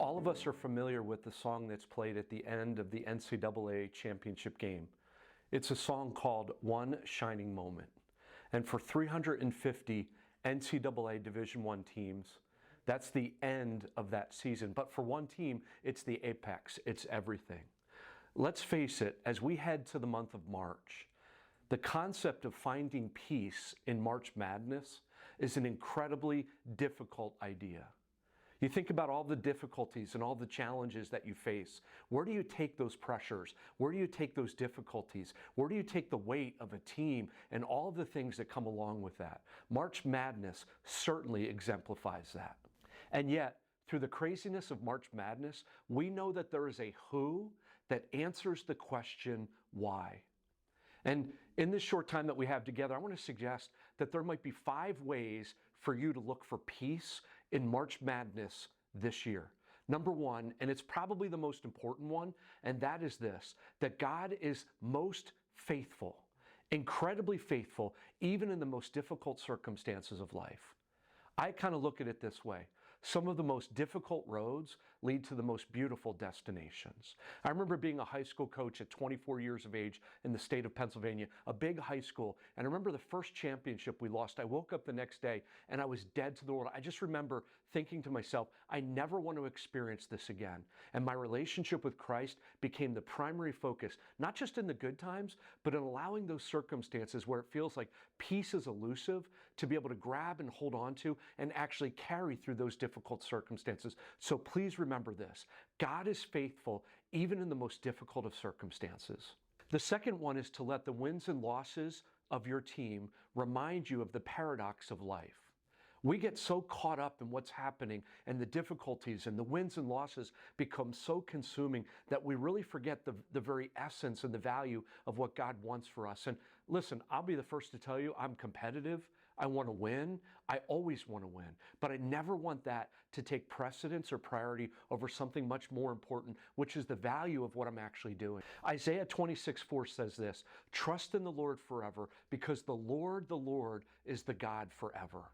All of us are familiar with the song that's played at the end of the NCAA championship game. It's a song called One Shining Moment. And for 350 NCAA Division I teams, that's the end of that season. But for one team, it's the apex. It's everything. Let's face it, as we head to the month of March, the concept of finding peace in March Madness is an incredibly difficult idea. You think about all the difficulties and all the challenges that you face. Where do you take those pressures? Where do you take those difficulties? Where do you take the weight of a team and all of the things that come along with that? March Madness certainly exemplifies that. And yet, through the craziness of March Madness, we know that there is a who that answers the question why. And in this short time that we have together, I want to suggest that there might be 5 ways for you to look for peace in March Madness this year. Number 1, and it's probably the most important one, and that is this, that God is most faithful, incredibly faithful, even in the most difficult circumstances of life. I kind of look at it this way. Some of the most difficult roads lead to the most beautiful destinations. I remember being a high school coach at 24 years of age in the state of Pennsylvania, a big high school. And I remember the first championship we lost. I woke up the next day and I was dead to the world. I just remember thinking to myself, I never want to experience this again. And my relationship with Christ became the primary focus, not just in the good times, but in allowing those circumstances where it feels like peace is elusive to be able to grab and hold on to and actually carry through those difficult circumstances. So please remember this. God is faithful even in the most difficult of circumstances. The second one is to let the wins and losses of your team remind you of the paradox of life. We get so caught up in what's happening and the difficulties and the wins and losses become so consuming that we really forget the very essence and the value of what God wants for us. And listen, I'll be the first to tell you, I'm competitive. I want to win. I always want to win. But I never want that to take precedence or priority over something much more important, which is the value of what I'm actually doing. Isaiah 26:4 says this, trust in the Lord forever, because the Lord is the God forever.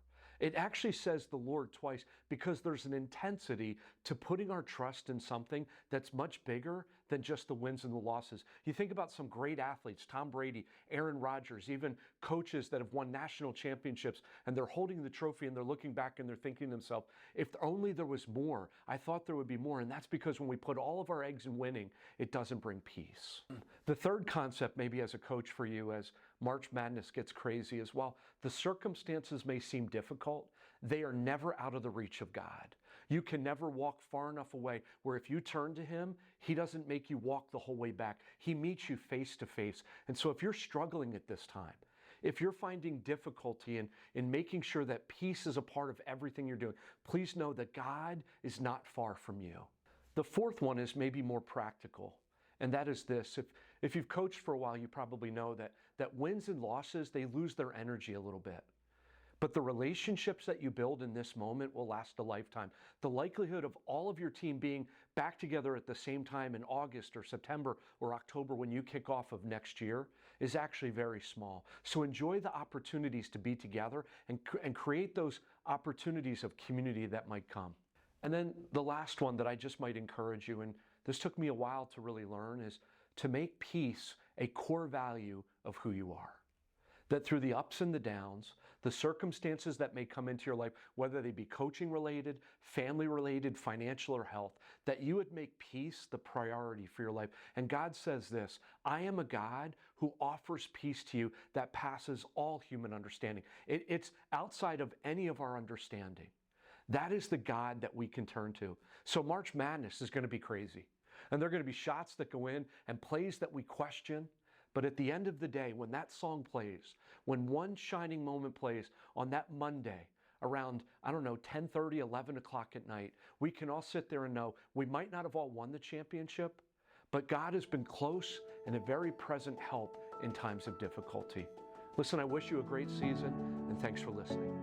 It actually says the Lord twice because there's an intensity to putting our trust in something that's much bigger than just the wins and the losses. You think about some great athletes, Tom Brady, Aaron Rodgers, even coaches that have won national championships, and they're holding the trophy and they're looking back and they're thinking to themselves, if only there was more. I thought there would be more. And that's because when we put all of our eggs in winning, it doesn't bring peace. The third concept, maybe as a coach for you, as March Madness gets crazy as well, the circumstances may seem difficult. They are never out of the reach of God. You can never walk far enough away where if you turn to Him, He doesn't make you walk the whole way back. He meets you face to face. And so if you're struggling at this time, if you're finding difficulty in making sure that peace is a part of everything you're doing, please know that God is not far from you. The fourth one is maybe more practical. And that is this, if you've coached for a while, you probably know that wins and losses, they lose their energy a little bit. But the relationships that you build in this moment will last a lifetime. The likelihood of all of your team being back together at the same time in August or September or October when you kick off of next year is actually very small. So enjoy the opportunities to be together and create those opportunities of community that might come. And then the last one that I just might encourage you, and this took me a while to really learn, is to make peace a core value of who you are. That through the ups and the downs, the circumstances that may come into your life, whether they be coaching related, family related, financial or health, that you would make peace the priority for your life. And God says this, I am a God who offers peace to you that passes all human understanding. It's outside of any of our understanding. That is the God that we can turn to. So March Madness is going to be crazy. And there are going to be shots that go in and plays that we question. But at the end of the day, when that song plays, when One Shining Moment plays on that Monday around, 10:30, 11 o'clock at night, we can all sit there and know we might not have all won the championship, but God has been close and a very present help in times of difficulty. Listen, I wish you a great season, and thanks for listening.